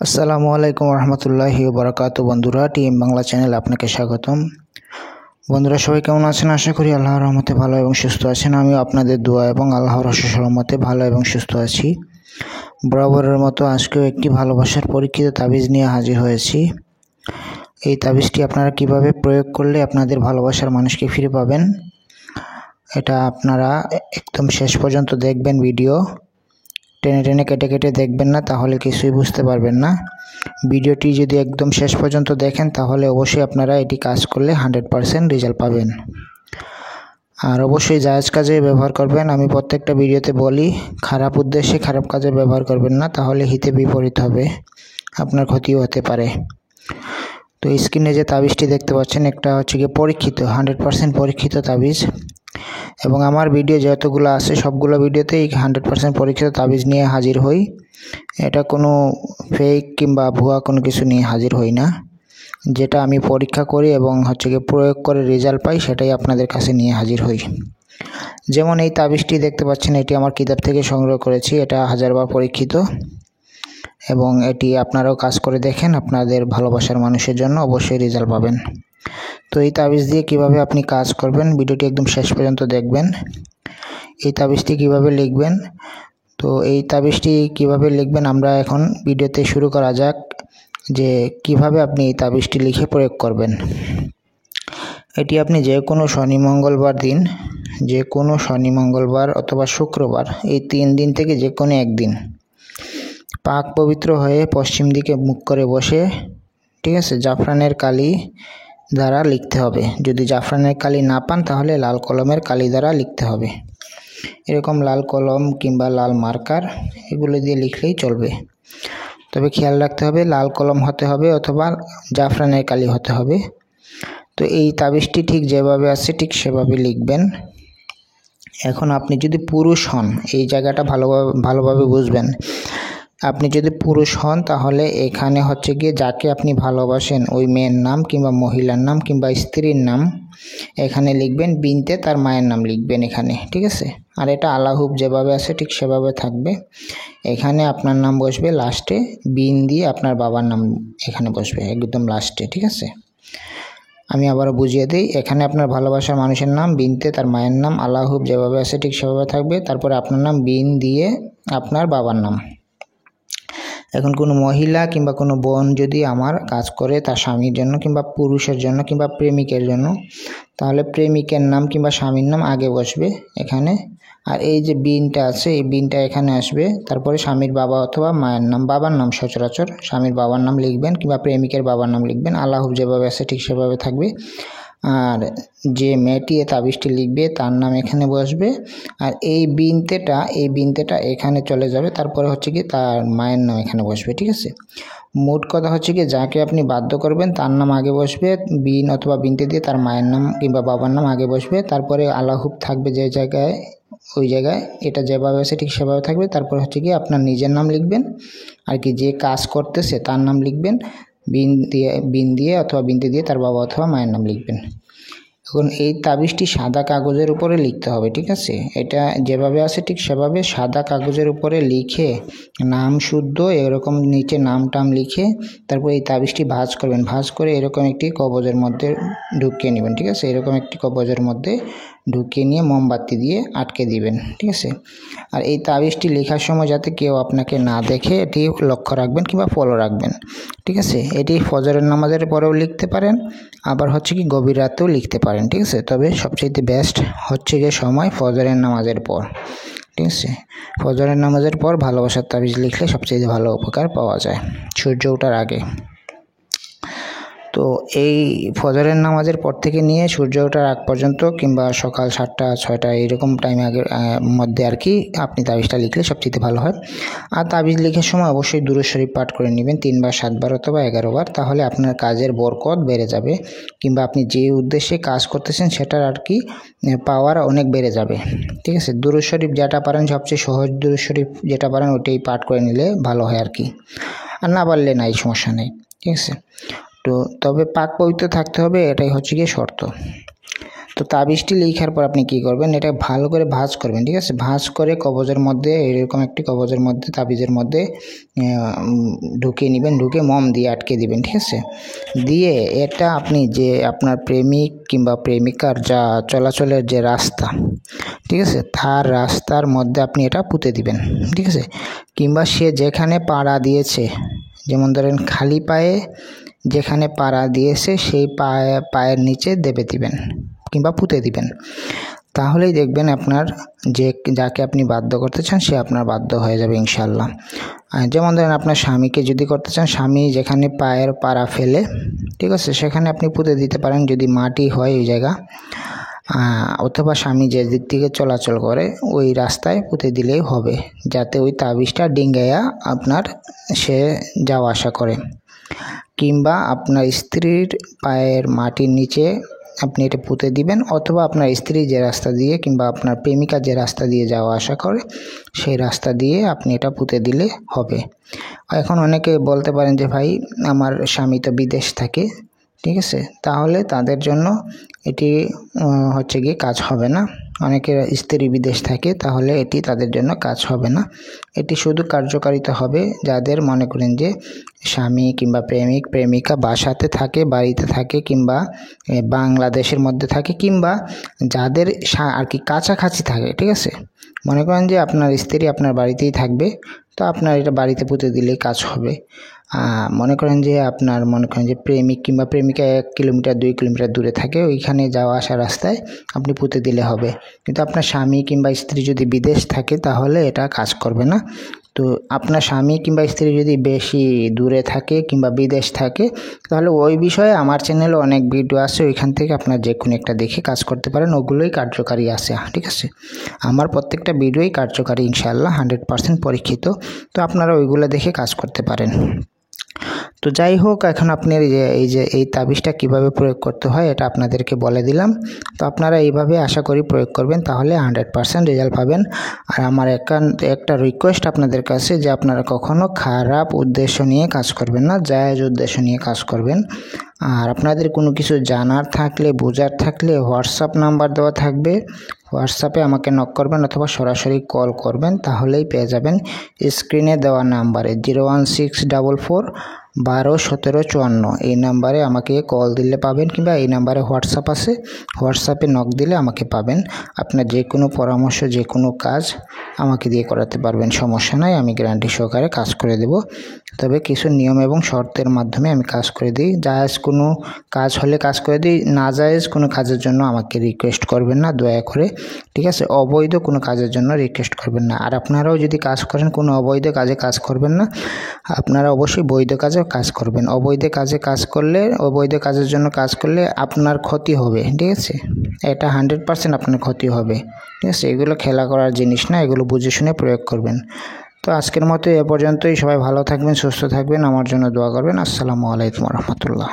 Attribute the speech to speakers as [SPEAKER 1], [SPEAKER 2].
[SPEAKER 1] আসসালামু আলাইকুম রহমতুল্লাহি ওয়া বারাকাতুহু। বন্ধুরা, টিম বাংলা চ্যানেলে আপনাকে স্বাগতম। বন্ধুরা, সবাই কেমন আছেন? আশা করি আল্লাহর রহমতে ভালো এবং সুস্থ আছেন। আমিও আপনাদের দোয়া এবং আল্লাহর অশেষ রহমতে ভালো এবং সুস্থ আছি। বরাবরের মতো আজকেও একটি ভালোবাসার পরীক্ষিত তাবিজ নিয়ে হাজির হয়েছি। এই তাবিজটি আপনারা কিভাবে প্রয়োগ করলে আপনাদের ভালোবাসার মানুষকে ফিরে পাবেন, এটা আপনারা একদম শেষ পর্যন্ত দেখবেন। ভিডিও টেনে টেনে কেটে কেটে দেখবেন না, তাহলে কিছুই বুঝতে পারবেন না। ভিডিওটি যদি একদম শেষ পর্যন্ত দেখেন তাহলে অবশ্যই আপনারা এটি কাজ করলে 100% রেজাল্ট পাবেন। আর অবশ্যই জায়েজ কাজে ব্যবহার করবেন। আমি প্রত্যেকটা ভিডিওতে বলি, খারাপ উদ্দেশ্যে খারাপ কাজে ব্যবহার করবেন না, তাহলে হিতে বিপরীত হবে, আপনার ক্ষতিও হতে পারে। তো স্ক্রিনে যে তাবিজটি দেখতে পাচ্ছেন, একটা হচ্ছে গিয়ে পরীক্ষিত 100% পরীক্ষিত তাবিজ, এবং আমার ভিডিও যতগুলো আছে সবগুলো ভিডিওতেই 100% পরীক্ষিত তাবিজ নিয়ে হাজির হই। এটা কোনো ফেক কিংবা ভুয়া কোনো কিছু নিয়ে হাজির হই না। যেটা আমি পরীক্ষা করি এবং হচ্ছে গিয়ে প্রয়োগ করে রেজাল্ট পাই, সেটাই আপনাদের কাছে নিয়ে হাজির হই। যেমন এই তাবিজটি দেখতে পাচ্ছেন, এটি আমার কিতাব থেকে সংগ্রহ করেছি। এটা 1000বার পরীক্ষিত এবং এটি আপনারাও কাজ করে দেখেন, আপনাদের ভালোবাসার মানুষের জন্য অবশ্যই রেজাল্ট পাবেন। তো এই তাবিজ দিয়ে কিভাবে আপনি কাজ করবেন, ভিডিওটি একদম শেষ পর্যন্ত দেখবেন। এই তাবিজটি কিভাবে লিখবেন, তো এই তাবিজটি কিভাবে লিখবেন আমরা এখন ভিডিওতে শুরু করা যাক, যে কিভাবে আপনি এই তাবিজটি লিখে প্রয়োগ করবেন। এটি আপনি যে কোনো শনি মঙ্গলবার দিন, যে কোনো শনি মঙ্গলবার অথবা শুক্রবার, এই 3 দিন থেকে যে কোনো একদিন পাক পবিত্র হয়ে পশ্চিম দিকে মুখ করে বসে, ঠিক আছে, জাফরানের কালি দ্বারা লিখতে হবে। যদি জাফরানের কালি না পান তাহলে লাল কলমের কালি দ্বারা লিখতে হবে। এরকম লাল কলম কিংবা লাল মার্কার এগুলো দিয়ে লিখলেই চলবে। তবে খেয়াল রাখতে হবে লাল কলম হতে হবে অথবা জাফরানের কালি হতে হবে। তো এই তাবিজটি ঠিক যেভাবে আছে ঠিক সেভাবে লিখবেন। এখন আপনি যদি পুরুষ হন, এই জায়গাটা ভালোভাবে বুঝবেন। আপনি যদি পুরুষ হন তাহলে এখানে হচ্ছে গিয়ে যাকে আপনি ভালোবাসেন ওই মেয়ের নাম কিংবা মহিলার নাম কিংবা স্ত্রীর নাম এখানে লিখবেন। বিনতে তার মায়ের নাম লিখবেন এখানে, ঠিক আছে। আর এটা আলাহুব যেভাবে আছে ঠিক সেভাবে থাকবে। এখানে আপনার নাম বসবে লাস্টে, বিন দিয়ে আপনার বাবার নাম এখানে বসবে একদম লাস্টে, ঠিক আছে। আমি আবারও বুঝিয়ে দিই, এখানে আপনার ভালোবাসার মানুষের নাম, বিনতে তার মায়ের নাম, আলাহুব যেভাবে আছে ঠিক সেভাবে থাকবে। তারপরে আপনার নাম, বিন দিয়ে আপনার বাবার নাম। এখন কোনো মহিলা কিংবা কোনো বোন যদি আমার কাজ করে তার স্বামীর জন্য কিংবা পুরুষের জন্য কিংবা প্রেমিকের জন্য, তাহলে প্রেমিকের নাম কিংবা স্বামীর নাম আগে বসবে এখানে। আর এই যে বিনটা আছে এই বিনটা এখানে আসবে। তারপরে স্বামীর বাবা অথবা মায়ের নাম, বাবার নাম সচরাচর স্বামীর বাবার নাম লিখবেন কিংবা প্রেমিকের বাবার নাম লিখবেন। আল্লাহ যেভাবে আছে ঠিক সেভাবে থাকবে। আর যে মেয়েটি এই তাবিজটি লিখবে তার নাম এখানে বসবে। আর এই বিনতেটা এখানে চলে যাবে। তারপরে হচ্ছে কি তার মায়ের নাম এখানে বসবে, ঠিক আছে। মোট কথা হচ্ছে কি যাকে আপনি বাধ্য করবেন তার নাম আগে বসবে, বিন অথবা বিনতে দিয়ে তার মায়ের নাম কিংবা বাবার নাম আগে বসবে। তারপরে আলাহুব থাকবে যে জায়গায়, ওই জায়গায় এটা যেভাবে আছে ঠিক সেভাবে থাকবে। তারপর হচ্ছে কি আপনার নিজের নাম লিখবেন, আর কি যে কাজ করতেছে তার নাম লিখবেন। বিন দিয়ে অথবা বিনতে দিয়ে তার বাবা অথবা মায়ের নাম লিখবেন। এখন এই তাবিজটি সাদা কাগজের উপরে লিখতে হবে, ঠিক আছে। এটা যেভাবে আছে ঠিক সেভাবে সাদা কাগজের উপরে লিখে নাম শুদ্ধ এরকম নিচে নাম টাম লিখে তারপর এই তাবিজটি ভাঁজ করবেন। ভাঁজ করে এরকম একটি কবজের মধ্যে ঢুকিয়ে নেবেন, ঠিক আছে। এরকম একটি কবজের মধ্যে ঢুকিয়ে নিয়ে মোমবাতি দিয়ে আটকে দিবেন, ঠিক আছে। আর এই তাবিজটি লেখার সময় যাতে কেউ আপনাকে না দেখে এটি লক্ষ্য রাখবেন কিংবা ফলো রাখবেন, ঠিক আছে। এটি ফজরের নামাজের পরেও লিখতে পারেন, আবার হচ্ছে কি গভীর রাতেও লিখতে পারেন, ঠিক আছে। তবে সবচেয়ে বেস্ট হচ্ছে গিয়ে সময় ফজরের নামাজের পর, ঠিক আছে। ফজরের নামাজের পর ভালোবাসার তাবিজ লিখলে সবচেয়ে ভালো উপকার পাওয়া যায়, সূর্য ওঠার আগে। তো এই ফজরের নামাজের পর থেকে নিয়ে সূর্য ওঠার আগ পর্যন্ত কিংবা সকাল 7টা 6টা এরকম টাইমে আগের মধ্যে আর কি আপনি তাবিজটা লিখলে সবচেয়ে ভালো হয়। আর তাবিজ লেখার সময় অবশ্যই দুরূদ শরীফ পাঠ করে নেবেন 3 বার 7 বার অথবা 11 বার, তাহলে আপনার কাজের বরকত বেড়ে যাবে কিংবা আপনি যে উদ্দেশ্যে কাজ করতেছেন সেটার আর কি পাওয়ার অনেক বেড়ে যাবে, ঠিক আছে। দুরূদ শরীফ যেটা পারেন, সবচেয়ে সহজ দুরূদ শরীফ যেটা পারেন ওইটাই পাঠ করে নিলে ভালো হয় আর কি। আর না পারলে নাই, সমস্যা নেই, ঠিক আছে। তো তবে পাক পবিত্র থাকতে হবে, এটাই হচ্ছে গিয়ে শর্ত। তো তাবিজটি লেখার পর আপনি কি করবেন, এটা ভালো করে ভাঁজ করবেন, ঠিক আছে। ভাঁজ করে কবজের মধ্যে, এরকম একটি কবজের মধ্যে, তাবিজের মধ্যে ঢুকিয়ে নেবেন, ঢুকে মম দিয়ে আটকে দিবেন, ঠিক আছে। দিয়ে এটা আপনি যে আপনার প্রেমিক কিংবা প্রেমিকার যা চলাচলের যে রাস্তা, ঠিক আছে, তার রাস্তার মধ্যে আপনি এটা পুঁতে দিবেন, ঠিক আছে। কিংবা সে যেখানে পাড়া দিয়েছে, যেমন ধরেন খালি পায়ে যেখানে পাড়া দিয়েছে সেই পায়ের নিচে দেবে দিবেন কিংবা পুঁতে দিবেন। তাহলেই দেখবেন আপনার যাকে আপনি বাধ্য করতে চান সে আপনার বাধ্য হয়ে যাবে ইনশাল্লাহ। যেমন ধরেন আপনার স্বামীকে যদি করতে চান, স্বামী যেখানে পায়ের পাড়া ফেলে, ঠিক আছে, সেখানে আপনি পুঁতে দিতে পারেন যদি মাটি হয় ওই জায়গা, অথবা স্বামী যে দিক থেকে চলাচল করে ওই রাস্তায় পুঁতে দিলেই হবে, যাতে ওই তাবিজটা ডিঙ্গাইয়া আপনার সে যাওয়া আসা করে। কিংবা আপনার স্ত্রীর পায়ের মাটির নিচে আপনি এটা পুঁতে দিবেন, অথবা আপনার স্ত্রী যে রাস্তা দিয়ে কিংবা আপনার প্রেমিকা যে রাস্তা দিয়ে যাওয়া আসা করে সেই রাস্তা দিয়ে আপনি এটা পুঁতে দিলে হবে। এখন অনেকে বলতে পারেন যে ভাই আমার স্বামী তো বিদেশ থাকে, ঠিক আছে, তাহলে তাদের জন্য এটি হচ্ছে গিয়ে কাজ হবে না। অনেকের স্ত্রী বিদেশ থাকে, তাহলে এটি তাদের জন্য কাজ হবে না। এটি শুধু কার্যকারিতা হবে যাদের মনে করেন যে স্বামী কিংবা প্রেমিক প্রেমিকা বাসাতে থাকে, বাড়িতে থাকে, কিংবা বাংলাদেশের মধ্যে থাকে, কিংবা যাদের আর কি কাছাকাছি থাকে, ঠিক আছে। মনে করেন যে আপনার স্ত্রী আপনার বাড়িতেই থাকবে, তো আপনার এটা বাড়িতে পুঁতে দিলেই কাজ হবে। মনে করেন যে প্রেমিক কিংবা প্রেমিকা 1 কিলোমিটার 2 কিলোমিটার দূরে থাকে, ওইখানে যাওয়া আসা রাস্তায় আপনি পুঁতে দিলে হবে। কিন্তু আপনার স্বামী কিংবা স্ত্রী যদি বিদেশ থাকে তাহলে এটা কাজ করবে না। তো আপনার স্বামী কিংবা স্ত্রী যদি বেশি দূরে থাকে কিংবা বিদেশ থাকে, তাহলে ওই বিষয়ে আমার চ্যানেলে অনেক ভিডিও আছে, ওইখান থেকে আপনার যে কোনো একটা দেখে কাজ করতে পারেন, ওগুলোই কার্যকারী আছে, ঠিক আছে। আমার প্রত্যেকটা ভিডিওই কার্যকারী ইনশাআল্লাহ, 100% পরীক্ষিত। তো আপনারা ওইগুলো দেখে কাজ করতে পারেন। তো যাই হোক, এখন আপনার এই তাবিজটা কিভাবে প্রয়োগ করতে হয় এটা আপনাদেরকে বলে দিলাম। তো আপনারা এইভাবে আশা করি প্রয়োগ করবেন, তাহলে 100% রেজাল্ট পাবেন। আর আমার একটা রিকোয়েস্ট আপনাদের কাছে যে আপনারা কখনো খারাপ উদ্দেশ্য নিয়ে কাজ করবেন না, জায়েজ উদ্দেশ্য নিয়ে কাজ করবেন। আর আপনাদের কোনো কিছু জানার থাকলে, বোঝার থাকলে হোয়াটসঅ্যাপ নাম্বার দেওয়া থাকবে, হোয়াটসঅ্যাপে আমাকে নক করবেন অথবা সরাসরি কল করবেন, তাহলেই পেয়ে যাবেন স্ক্রিনে দেওয়া নাম্বারে 01644 12 17 54 এই নাম্বারে আমাকে কল দিলে পাবেন, কিংবা এই নাম্বারে হোয়াটসঅ্যাপ আছে, হোয়াটসঅ্যাপে নক দিলে আমাকে পাবেন। আপনার যে কোনো পরামর্শ, যে কোনো কাজ আমাকে দিয়ে করাতে পারবেন, সমস্যা নাই, আমি গ্যারান্টি সহকারে কাজ করে দেব। তবে কিছু নিয়ম এবং শর্তের মাধ্যমে আমি কাজ করে দিই। জায়েজ কোনো কাজ হলে কাজ করে দিই, না জায়েজ কোনো কাজের জন্য আমাকে রিকোয়েস্ট করবেন না দয়া করে, ঠিক আছে। অবৈধ কোনো কাজের জন্য রিকোয়েস্ট করবেন না। আর আপনারাও যদি কাজ করেন কোনো অবৈধ কাজে কাজ করবেন না, আপনারা অবশ্যই বৈধ কাজে কাজ করবেন। অবৈধ কাজে কাজ করলে, অবৈধ কাজের জন্য কাজ করলে আপনার ক্ষতি হবে, ঠিক আছে। এটা 100% আপনার ক্ষতি হবে, ঠিক আছে। এগুলো খেলা করার জিনিস না, এগুলো বুঝে শুনে প্রয়োগ করবেন। তো আজকের মতো এ পর্যন্তই। সবাই ভালো থাকবেন, সুস্থ থাকবেন, আমার জন্য দোয়া করবেন। আসসালামু আলাইকুম রহমতুল্লাহ।